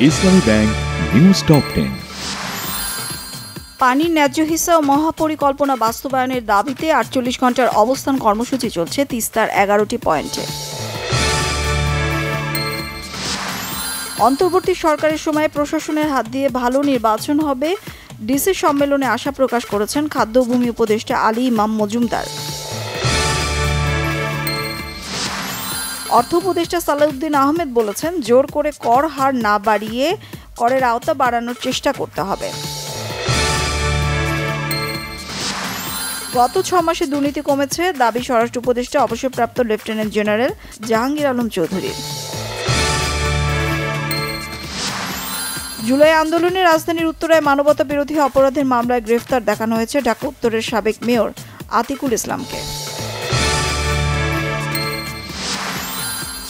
ইসলামী bank news top 10। পানির ন্যায্য হিস্সা ও মহাপরিকল্পনা বাস্তবায়নের দাবিতে ৪৮ ঘন্টার অবস্থান কর্মসূচি চলছে তিস্তার ১১টি পয়েন্টে। অন্তর্বর্তী সরকারের সময় প্রশাসনের হাত দিয়ে ভালো নির্বাচন হবে, ডিসি সম্মেলনে আশা প্রকাশ করেছেন খাদ্য ও ভূমি উপদেষ্টা আলী ইমাম মজুমদার। অর্থ উপদেষ্টা সালাউদ্দিন আহমেদ বলেছেন, জোর করে কর হার না বাড়িয়ে করের আওতা বাড়ানোর চেষ্টা করতে হবে। গত ৬ মাসে দুর্নীতি কমেছে, দাবি স্বরাষ্ট্র উপদেষ্টা অবসরপ্রাপ্ত লেফটেন্যান্ট জেনারেল জাহাঙ্গীর আলম চৌধুরীর। জুলাই আন্দোলনে রাজধানীর উত্তরায় মানবতা বিরোধী অপরাধের মামলায় গ্রেফতার দেখানো হয়েছে ঢাকা উত্তরের সাবেক মেয়র আতিকুল ইসলামকে।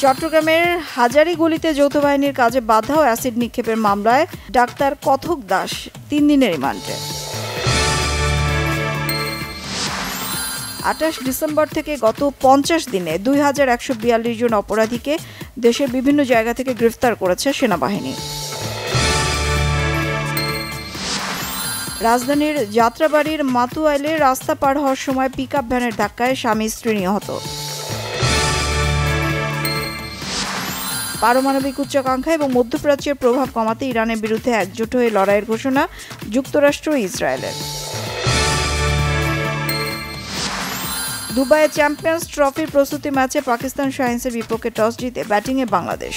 চট্টগ্রামের হাজারীগলিতে যৌথ বাহিনীর কাজে বাধা ও অ্যাসিড নিক্ষেপের মামলায় ডাক্তার কথক দাস ৩ দিনের রিমান্ডে। ২৮ ডিসেম্বর থেকে গত ৫০ দিনে ২১৪২ জন অপরাধীকে দেশের বিভিন্ন জায়গা থেকে গ্রেফতার করেছে সেনাবাহিনী। রাজধানীর যাত্রাবাড়ির মাতুয়াইলে রাস্তা পার হওয়ার সময় পিকআপ ভ্যানের ধাক্কায় স্বামী স্ত্রী নিহত। পারমাণবিক উচ্চাকাঙ্ক্ষা এবং মধ্যপ্রাচ্যের প্রভাব কমাতে ইরানের বিরুদ্ধে একজোট হয়ে লড়াইয়ের ঘোষণা যুক্তরাষ্ট্র ও ইসরায়েলের। দুবাইয়ে চ্যাম্পিয়ন্স ট্রফির প্রস্তুতি ম্যাচে পাকিস্তান শাহিনসের বিপক্ষে টস জিতে ব্যাটিংয়ে বাংলাদেশ।